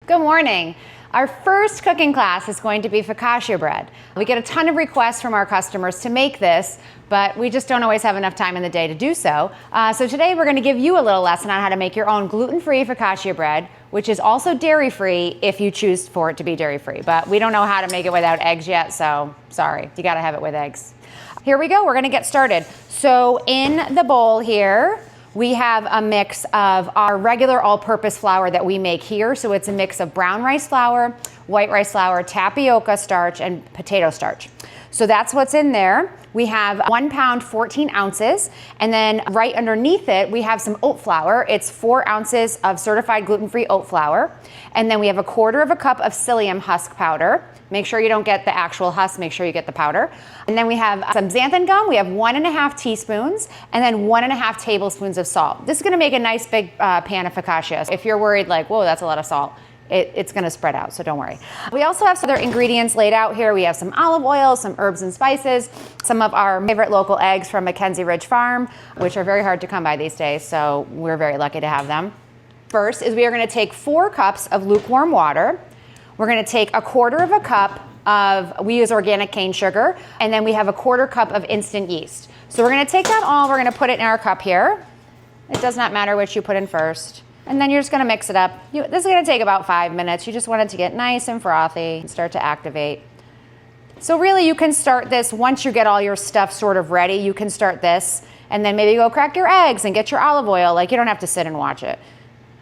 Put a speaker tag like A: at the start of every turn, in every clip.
A: Good morning. Our first cooking class is going to be focaccia bread. We get a ton of requests from our customers to make this, but we just don't always have enough time in the day to do so. So today we're going to give you a little lesson on how to make your own gluten-free focaccia bread, which is also dairy-free if you choose for it to be dairy-free. But we don't know how to make it without eggs yet, so sorry, you got to have it with eggs. Here we go, we're going to get started. So in the bowl here, we have a mix of our regular all-purpose flour that we make here. So it's a mix of brown rice flour, white rice flour, tapioca starch, and potato starch. So that's what's in there. We have 1 pound, 14 ounces. And then right underneath it, we have some oat flour. It's 4 ounces of certified gluten-free oat flour. And then we have 1/4 cup of psyllium husk powder. Make sure you don't get the actual husk, make sure you get the powder. And then we have some xanthan gum. We have 1½ teaspoons and then 1½ tablespoons of salt. This is gonna make a nice big pan of focaccia. If you're worried like, whoa, that's a lot of salt, it's gonna spread out, so don't worry. We also have some other ingredients laid out here. We have some olive oil, some herbs and spices, some of our favorite local eggs from Mackenzie Ridge Farm, which are very hard to come by these days, so we're very lucky to have them. First is we are gonna take 4 cups of lukewarm water. We're gonna take 1/4 cup of, we use organic cane sugar, and then we have 1/4 cup of instant yeast. So we're gonna take that all, we're gonna put it in our cup here. It does not matter which you put in first. And then you're just gonna mix it up. This is gonna take about 5 minutes. You just want it to get nice and frothy and start to activate. So really you can start this once you get all your stuff sort of ready. You can start this and then maybe go crack your eggs and get your olive oil. Like, you don't have to sit and watch it.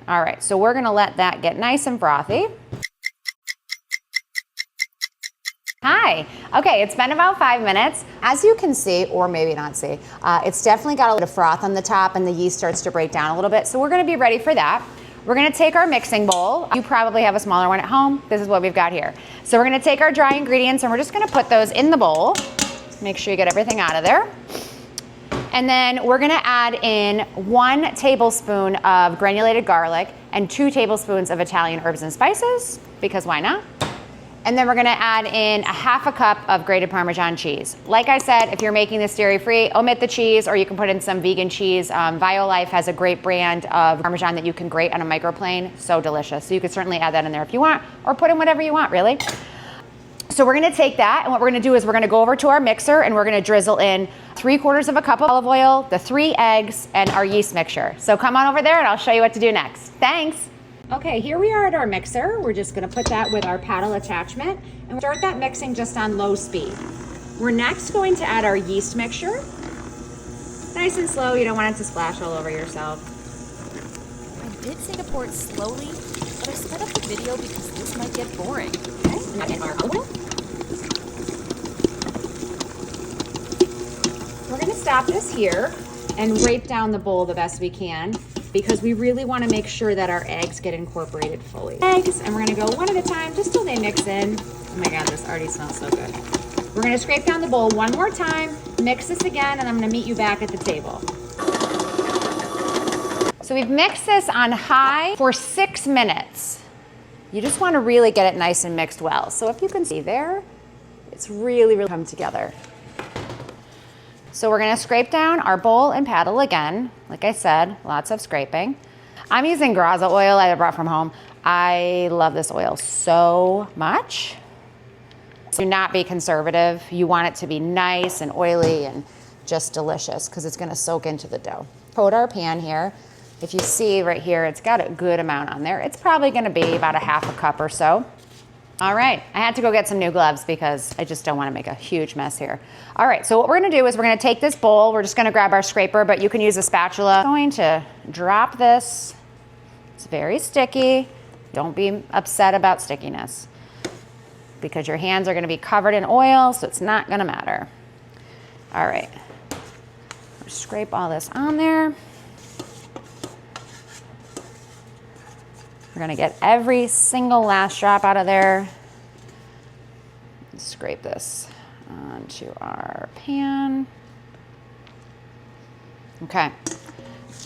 A: All right, so we're gonna let that get nice and frothy. Hi. Okay, it's been about 5 minutes. As you can see, or maybe not see, it's definitely got a little froth on the top and the yeast starts to break down a little bit. So we're gonna be ready for that. We're gonna take our mixing bowl. You probably have a smaller one at home. This is what we've got here. So we're gonna take our dry ingredients and we're just gonna put those in the bowl. Make sure you get everything out of there. And then we're gonna add in 1 tablespoon of granulated garlic and 2 tablespoons of Italian herbs and spices, because why not? And then we're gonna add in 1/2 cup of grated Parmesan cheese. Like I said, if you're making this dairy-free, omit the cheese, or you can put in some vegan cheese. Violife has a great brand of Parmesan that you can grate on a microplane. So delicious. So you could certainly add that in there if you want, or put in whatever you want, really. So we're gonna take that, and what we're gonna do is we're gonna go over to our mixer, and we're gonna drizzle in 3/4 cup of olive oil, the 3 eggs, and our yeast mixture. So come on over there, and I'll show you what to do next. Thanks. Okay, here we are at our mixer. We're just gonna put that with our paddle attachment and start that mixing just on low speed. We're next going to add our yeast mixture. Nice and slow, you don't want it to splash all over yourself.
B: I did say to pour it slowly, but I sped up the video because this might get boring.
A: Okay, and add our olive oil. We're gonna stop this here and rape down the bowl the best we can, because we really want to make sure that our eggs get incorporated fully. Eggs, and we're going to go one at a time just till they mix in. Oh my God, this already smells so good. We're going to scrape down the bowl one more time, mix this again, and I'm going to meet you back at the table. So we've mixed this on high for 6 minutes. You just want to really get it nice and mixed well. So if you can see there, it's really come together. So we're gonna scrape down our bowl and paddle again. Like I said, lots of scraping. I'm using Graza oil I brought from home. I love this oil so much. Do not be conservative. You want it to be nice and oily and just delicious, because it's gonna soak into the dough. Coat our pan here. If you see right here, it's got a good amount on there. It's probably gonna be about 1/2 cup or so. All right, I had to go get some new gloves because I just don't want to make a huge mess here. All right, so what we're gonna do is we're gonna take this bowl, we're just gonna grab our scraper, but you can use a spatula. I'm going to drop this. It's very sticky. Don't be upset about stickiness, because your hands are gonna be covered in oil, so it's not gonna matter. All right, scrape all this on there. We're gonna get every single last drop out of there. Scrape this onto our pan. Okay,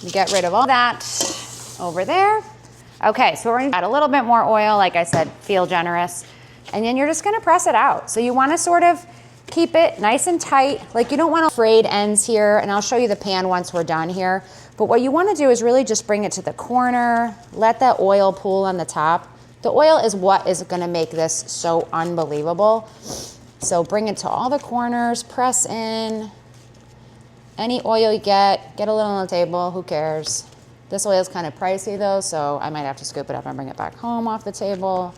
A: we get rid of all that over there. Okay, so we're gonna add a little bit more oil. Like I said, feel generous. And then you're just gonna press it out. So you wanna sort of keep it nice and tight. Like, you don't want frayed ends here, and I'll show you the pan once we're done here. But what you want to do is really just bring it to the corner, let that oil pool on the top, The oil is what is gonna make this so unbelievable. So bring it to all the corners, press in. Any oil you get a little on the table, who cares? This oil is kind of pricey though, so I might have to scoop it up and bring it back home off the table.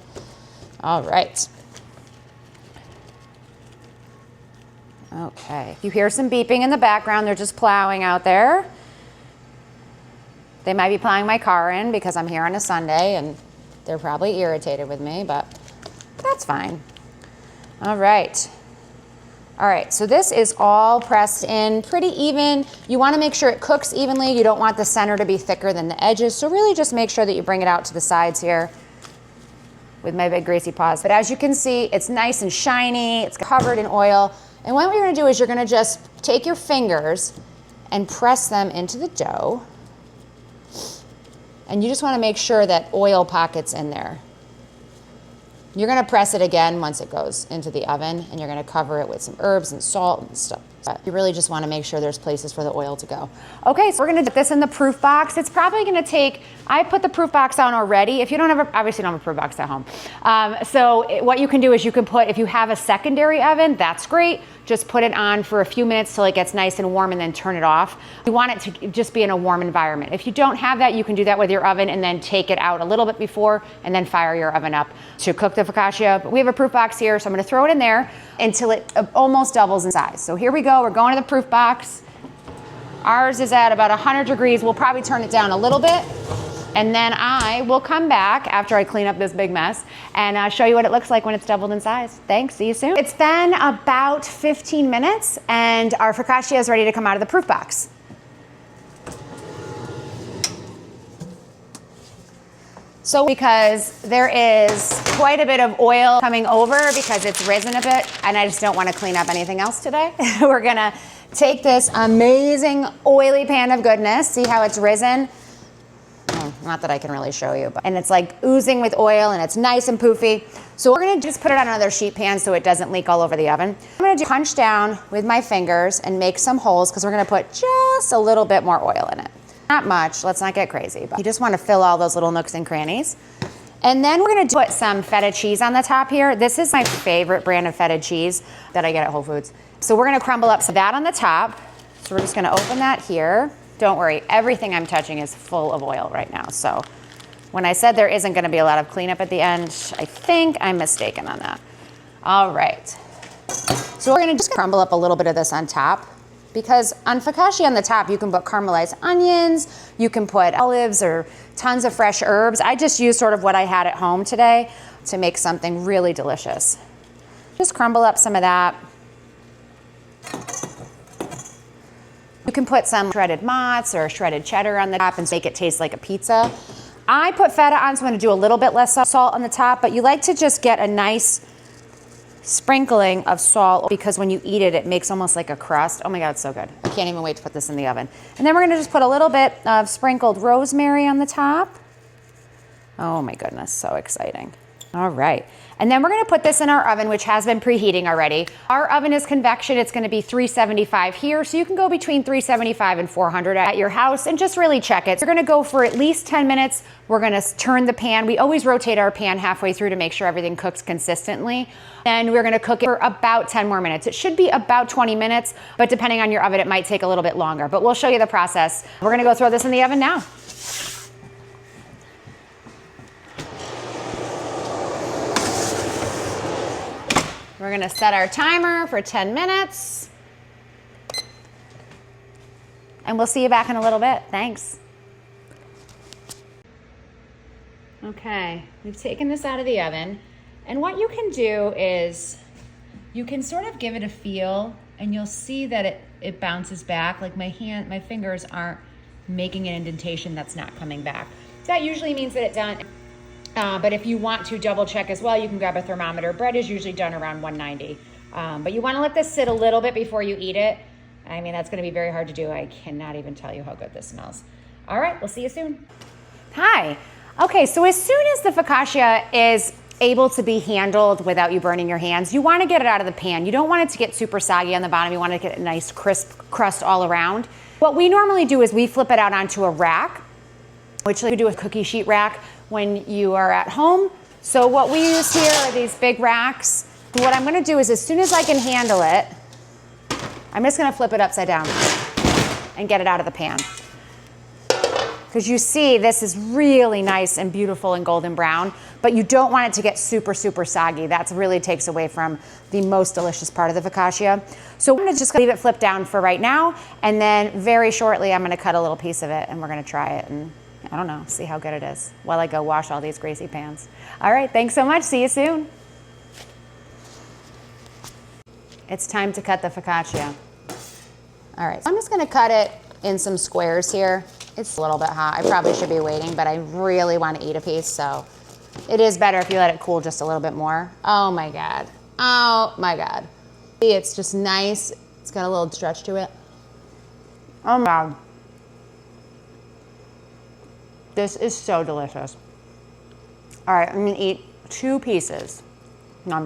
A: All right. Okay, you hear some beeping in the background. They're just plowing out there. They might be plowing my car in because I'm here on a Sunday and they're probably irritated with me, but that's fine. All right. All right, so this is all pressed in pretty even. You wanna make sure it cooks evenly. You don't want the center to be thicker than the edges. So really just make sure that you bring it out to the sides here with my big greasy paws. But as you can see, it's nice and shiny. It's covered in oil. And what you're gonna do is you're gonna just take your fingers and press them into the dough. And you just wanna make sure that oil pockets in there. You're gonna press it again once it goes into the oven, and you're gonna cover it with some herbs and salt and stuff. But you really just wanna make sure there's places for the oil to go. Okay, so we're gonna put this in the proof box. It's probably gonna take, I put the proof box on already. If you don't have obviously don't have a proof box at home. What you can do is you can put, if you have a secondary oven, that's great. Just put it on for a few minutes till it gets nice and warm and then turn it off. You want it to just be in a warm environment. If you don't have that, you can do that with your oven and then take it out a little bit before and then fire your oven up to cook the focaccia. But we have a proof box here, so I'm gonna throw it in there until it almost doubles in size. So here we go, we're going to the proof box. Ours is at about 100 degrees. We'll probably turn it down a little bit. And then I will come back after I clean up this big mess and show you what it looks like when it's doubled in size. Thanks, see you soon. It's been about 15 minutes and our focaccia is ready to come out of the proof box. So because there is quite a bit of oil coming over because it's risen a bit and I just don't want to clean up anything else today, we're gonna take this amazing oily pan of goodness, see how it's risen? Not that I can really show you, and it's like oozing with oil and it's nice and poofy. So we're gonna just put it on another sheet pan so it doesn't leak all over the oven. I'm gonna punch down with my fingers and make some holes because we're gonna put just a little bit more oil in it. Not much, let's not get crazy, but you just wanna fill all those little nooks and crannies. And then we're gonna put some feta cheese on the top here. This is my favorite brand of feta cheese that I get at Whole Foods. So we're gonna crumble up some of that on the top. So we're just gonna open that here. Don't worry, everything I'm touching is full of oil right now. So when I said there isn't gonna be a lot of cleanup at the end, I think I'm mistaken on that. All right. So we're gonna just crumble up a little bit of this on top because on focaccia on the top, you can put caramelized onions, you can put olives or tons of fresh herbs. I just used sort of what I had at home today to make something really delicious. Just crumble up some of that. You can put some shredded mozz or shredded cheddar on the top and make it taste like a pizza. I put feta on, so I'm gonna do a little bit less salt on the top, but you like to just get a nice sprinkling of salt because when you eat it, it makes almost like a crust. Oh my God, it's so good. I can't even wait to put this in the oven. And then we're gonna just put a little bit of sprinkled rosemary on the top. Oh my goodness, so exciting. All right. And then we're gonna put this in our oven, which has been preheating already. Our oven is convection. It's gonna be 375 here. So you can go between 375 and 400 at your house and just really check it. You're gonna go for at least 10 minutes. We're gonna turn the pan. We always rotate our pan halfway through to make sure everything cooks consistently. And we're gonna cook it for about 10 more minutes. It should be about 20 minutes, but depending on your oven, it might take a little bit longer, but we'll show you the process. We're gonna go throw this in the oven now. We're gonna set our timer for 10 minutes. And we'll see you back in a little bit. Thanks. Okay, we've taken this out of the oven. And what you can do is you can sort of give it a feel and you'll see that it bounces back. Like my fingers aren't making an indentation that's not coming back. That usually means that it's done. But if you want to double check as well, you can grab a thermometer. Bread is usually done around 190. But you want to let this sit a little bit before you eat it. I mean, that's going to be very hard to do. I cannot even tell you how good this smells. All right, we'll see you soon. Hi. Okay, so as soon as the focaccia is able to be handled without you burning your hands, you want to get it out of the pan. You don't want it to get super soggy on the bottom. You want to get a nice crisp crust all around. What we normally do is we flip it out onto a rack, which you do a cookie sheet rack when you are at home. So what we use here are these big racks. What I'm gonna do is, as soon as I can handle it, I'm just gonna flip it upside down and get it out of the pan. Because you see, this is really nice and beautiful and golden brown, but you don't want it to get super, super soggy. That really takes away from the most delicious part of the focaccia. So I'm gonna just leave it flipped down for right now, and then very shortly I'm gonna cut a little piece of it and we're gonna try it and, I don't know, see how good it is while I go wash all these greasy pans. All right, thanks so much, see you soon. It's time to cut the focaccia. All right, so I'm just gonna cut it in some squares here. It's a little bit hot. I probably should be waiting, but I really want to eat a piece, so it is better if you let it cool just a little bit more. Oh my God. Oh my God. See, it's just nice. It's got a little stretch to it. Oh my God. This is so delicious. All right, I'm gonna eat 2 pieces. All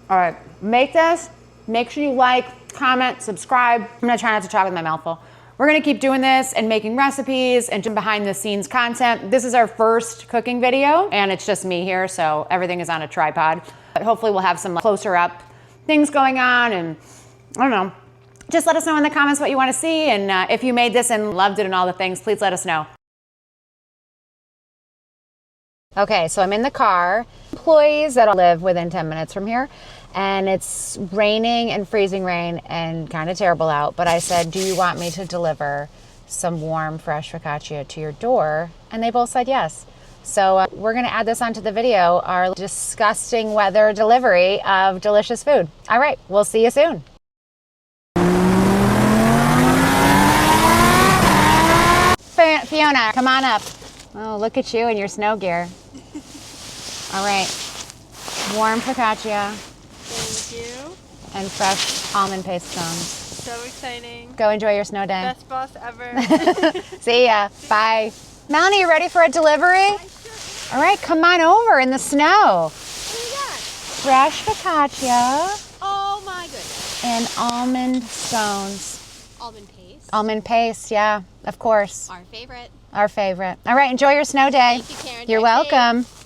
A: right, make this. Make sure you like, comment, subscribe. I'm gonna try not to talk with my mouth full. We're gonna keep doing this and making recipes and behind the scenes content. This is our first cooking video and it's just me here, so everything is on a tripod. But hopefully we'll have some closer up things going on, and I don't know. Just let us know in the comments what you wanna see, and if you made this and loved it and all the things, please let us know. Okay, so I'm in the car. Employees that live within 10 minutes from here, and it's raining and freezing rain and kind of terrible out, but I said, do you want me to deliver some warm, fresh focaccia to your door? And they both said yes. So we're gonna add this onto the video, our disgusting weather delivery of delicious food. All right, we'll see you soon. Fiona, come on up. Oh, look at you in your snow gear. All right, warm focaccia.
C: Thank you.
A: And fresh almond paste scones.
C: So exciting.
A: Go enjoy your snow day.
C: Best boss ever.
A: See ya. Bye. Melanie, you ready for a delivery? All right, come on over in the snow.
C: What do you got?
A: Fresh focaccia
C: Oh my goodness.
A: and almond scones.
C: Almond paste.
A: Almond paste, yeah, of course.
C: Our favorite.
A: Our favorite. All right, enjoy your snow day.
C: Thank you, Karen.
A: You're
C: Drive safe.
A: welcome.